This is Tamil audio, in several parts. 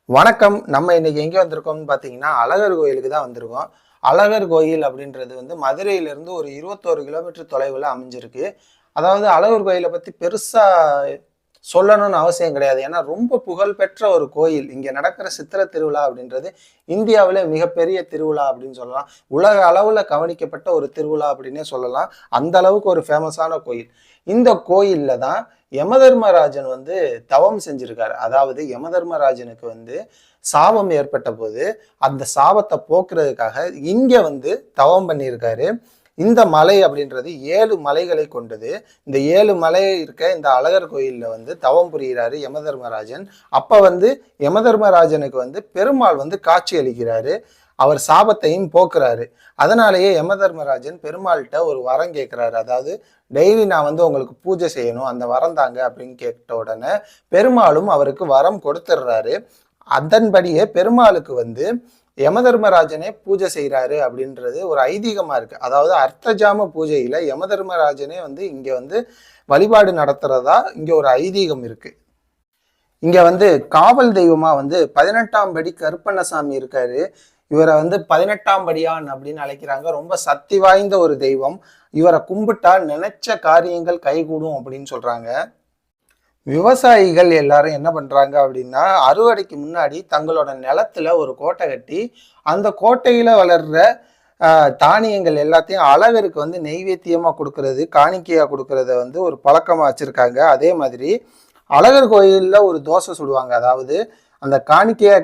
வணக்கம். நம்ம இன்னைக்கு எங்கே வந்திருக்கோம்னு பார்த்தீங்கன்னா, அழகர் கோயிலுக்கு தான் வந்திருக்கோம். அழகர் கோயில் அப்படின்றது வந்து மதுரையிலிருந்து ஒரு 21 கிலோமீட்டர் தொலைவில் அமைஞ்சிருக்கு. அதாவது அழகர் கோயிலை பற்றி பெருசா சொல்லணும்னு அவசியம் கிடையாது. ஏன்னா ரொம்ப புகழ்பெற்ற ஒரு கோயில். இங்கே நடக்கிற சித்திரை திருவிழா அப்படின்றது இந்தியாவிலே மிகப்பெரிய திருவிழா அப்படின்னு சொல்லலாம். உலக அளவில் கவனிக்கப்பட்ட ஒரு திருவிழா அப்படின்னே சொல்லலாம். அந்த அளவுக்கு ஒரு ஃபேமஸான கோயில். இந்த கோயிலில் தான் யமதர்மராஜன் வந்து தவம் செஞ்சிருக்காரு. அதாவது யமதர்மராஜனுக்கு வந்து சாபம் ஏற்பட்ட போது அந்த சாபத்தை போக்குறதுக்காக இங்க வந்து தவம் பண்ணியிருக்காரு. இந்த மலை அப்படின்றது 7 மலைகளை கொண்டது. இந்த 7 மலை இருக்க இந்த அழகர் கோயில்ல வந்து தவம் புரிகிறாரு யமதர்மராஜன். அப்ப வந்து யமதர்மராஜனுக்கு வந்து பெருமாள் வந்து காட்சி அளிக்கிறாரு. அவர் சாபத்தையும் போக்குறாரு. அதனாலேயே யமதர்மராஜன் பெருமாள்கிட்ட ஒரு வரம் கேட்கிறாரு. அதாவது டெய்லி நான் வந்து உங்களுக்கு பூஜை செய்யணும், அந்த வரம் தாங்க அப்படின்னு கேட்ட உடனே பெருமாளும் அவருக்கு வரம் கொடுத்துடுறாரு. அதன்படியே பெருமாளுக்கு வந்து யமதர்மராஜனே பூஜை செய்கிறாரு அப்படின்றது ஒரு ஐதீகமா இருக்கு. அதாவது அர்த்தஜாம பூஜையில யமதர்மராஜனே வந்து இங்க வந்து வழிபாடு நடத்துறதா இங்க ஒரு ஐதீகம் இருக்கு. இங்க வந்து காவல் தெய்வமா வந்து 18ஆம் படி கருப்பண்ணசாமி இருக்காரு. இவரை வந்து 18ஆம் படியான் அப்படின்னு அழைக்கிறாங்க. ரொம்ப சக்தி வாய்ந்த ஒரு தெய்வம். இவரை கும்பிட்டா நினைச்ச காரியங்கள் கைகூடும் அப்படின்னு சொல்றாங்க. விவசாயிகள் எல்லாரும் என்ன பண்றாங்க அப்படின்னா, அறுவடைக்கு முன்னாடி தங்களோட நிலத்துல ஒரு கோட்டை கட்டி அந்த கோட்டையில வளர்ற தானியங்கள் எல்லாத்தையும் அழகருக்கு வந்து நெய்வேத்தியமா கொடுக்கறது, காணிக்கையா கொடுக்கறத வந்து ஒரு பழக்கமா வச்சிருக்காங்க. அதே மாதிரி அழகர் கோயில்ல ஒரு தோசை சுடுவாங்க. அதாவது அந்த காணிக்கையா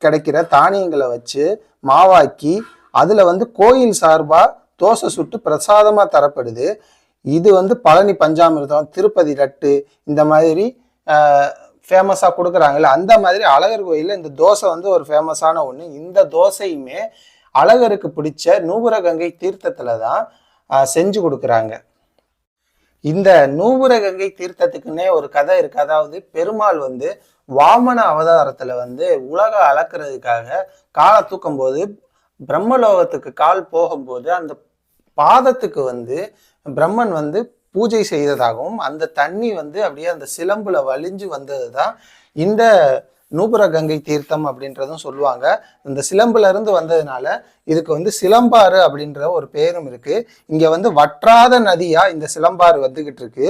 கிடைக்கிற தானியங்களை வச்சு மாவாக்கி அதுல வந்து கோயில் சார்பா தோசை சுட்டு பிரசாதமா தரப்படுது. இது வந்து பழனி பஞ்சாமிர்தம், திருப்பதி லட்டு இந்த மாதிரி ஃபேமஸா கொடுக்குறாங்கல்ல, அந்த மாதிரி அழகர் கோயில்ல இந்த தோசை வந்து ஒரு ஃபேமஸான ஒண்ணு. இந்த தோசையுமே அழகருக்கு பிடிச்ச நூபுரகங்கை தீர்த்தத்துல தான் செஞ்சு கொடுக்குறாங்க. இந்த நூபுரகங்கை தீர்த்தத்துக்குன்னே ஒரு கதை இருக்கு. அதாவது பெருமாள் வந்து வாமன அவதாரத்துல வந்து உலக அளக்கிறதுக்காக காலை தூக்கும் போது பிரம்மலோகத்துக்கு கால் போகும்போது அந்த பாதத்துக்கு வந்து பிரம்மன் வந்து பூஜை செய்ததாகவும் அந்த தண்ணி வந்து அப்படியே அந்த சிலம்புல வலிஞ்சு வந்தது தான் இந்த நூபுரகங்கை தீர்த்தம் அப்படின்றதும் சொல்லுவாங்க. இந்த சிலம்புல இருந்து வந்ததுனால இதுக்கு வந்து சிலம்பாறு அப்படின்ற ஒரு பேரும் இருக்கு. இங்க வந்து வற்றாத நதியா இந்த சிலம்பாறு வந்துகிட்டு இருக்கு.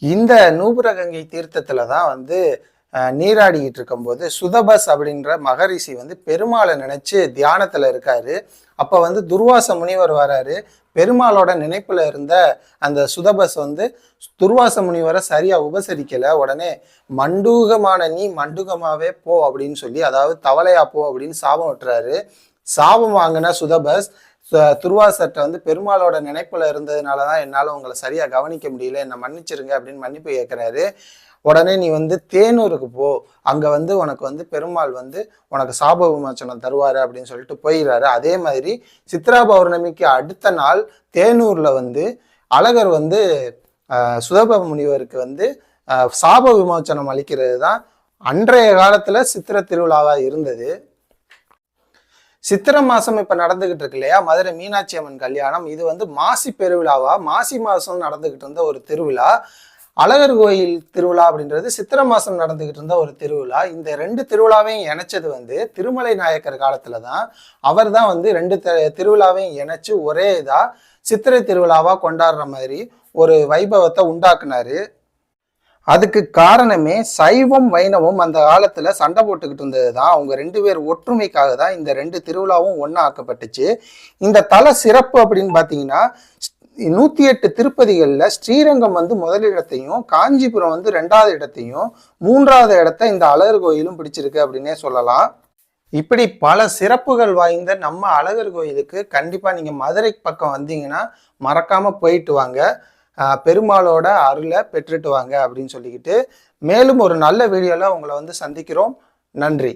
இந்த நூபுரகங்கை தீர்த்தத்துல தான் வந்து நீராடிக்கிட்டு இருக்கும்போது சுதபஸ் அப்படின்ற மகரிஷி வந்து பெருமாளை நினைச்சு தியானத்துல இருக்காரு. அப்ப வந்து துர்வாச முனிவர் வராரு. பெருமாளோட நினைப்புல இருந்த அந்த சுதபஸ் வந்து துர்வாச முனிவரை சரியா உபசரிக்கல. உடனே மண்டூகமான நீ மண்டூகமாவே போ அப்படின்னு சொல்லி, அதாவது தவளையா போ அப்படின்னு சாபம் விட்டுறாரு. சாபம் வாங்கின சுதபஸ் துர்வாசர்கிட்ட வந்து பெருமாளோட நினைப்புல இருந்ததுனாலதான் என்னால உங்களை சரியா கவனிக்க முடியல, என்னை மன்னிச்சிருங்க அப்படின்னு மன்னிப்பு கேட்கிறாரு. உடனே நீ வந்து தேனூருக்கு போ, அங்க வந்து உனக்கு வந்து பெருமாள் வந்து உனக்கு சாப விமோசனம் தருவாரு அப்படின்னு சொல்லிட்டு போயிடுறாரு. அதே மாதிரி சித்ரா பௌர்ணமிக்கு அடுத்த நாள் தேனூர்ல வந்து அழகர் வந்து சுதப முனிவருக்கு வந்து சாப விமோசனம் அளிக்கிறது தான் அன்றைய காலத்துல சித்திரை திருவிழாவா இருந்தது. சித்திரை மாசம் இப்ப நடந்துகிட்டு இருக்கு இல்லையா, மதுரை மீனாட்சி அம்மன் கல்யாணம். இது வந்து மாசி பெருவிழாவா மாசி மாசம் நடந்துகிட்டு இருந்த ஒரு திருவிழா. அழகர் கோயில் திருவிழா அப்படின்றது சித்திரை மாசம் நடந்துகிட்டு இருந்த ஒரு திருவிழா. இந்த 2 திருவிழாவையும் இணைச்சது வந்து திருமலை நாயக்கர் காலத்துல தான். அவர் தான் வந்து 2 திருவிழாவையும் இணைச்சு ஒரே இதா சித்திரை திருவிழாவா கொண்டாடுற மாதிரி ஒரு வைபவத்தை உண்டாக்குனாரு. அதுக்கு காரணமே சைவம் வைணவம் அந்த காலத்துல சண்டை போட்டுக்கிட்டு இருந்தது தான். அவங்க 2 பேர் ஒற்றுமைக்காக தான் இந்த 2 திருவிழாவும் ஒன்னா ஆக்கப்பட்டுச்சு. இந்த தல சிறப்பு அப்படின்னு பாத்தீங்கன்னா 108 திருப்பதிகள்ல ஸ்ரீரங்கம் வந்து முதலிடத்தையும் காஞ்சிபுரம் வந்து 2வது இடத்தையும் 3வது இடத்தை இந்த அழகர் கோயிலும் பிடிச்சிருக்கு அப்படின்னே சொல்லலாம். இப்படி பல சிறப்புகள் வாய்ந்த நம்ம அழகர் கோயிலுக்கு கண்டிப்பா நீங்க மதுரை பக்கம் வந்தீங்கன்னா மறக்காம போயிட்டு வாங்க. பெருமாளோட அருளை பெற்றுட்டு வாங்க அப்படின்னு சொல்லிக்கிட்டு மேலும் ஒரு நல்ல வீடியோல உங்களை வந்து சந்திக்கிறோம். நன்றி.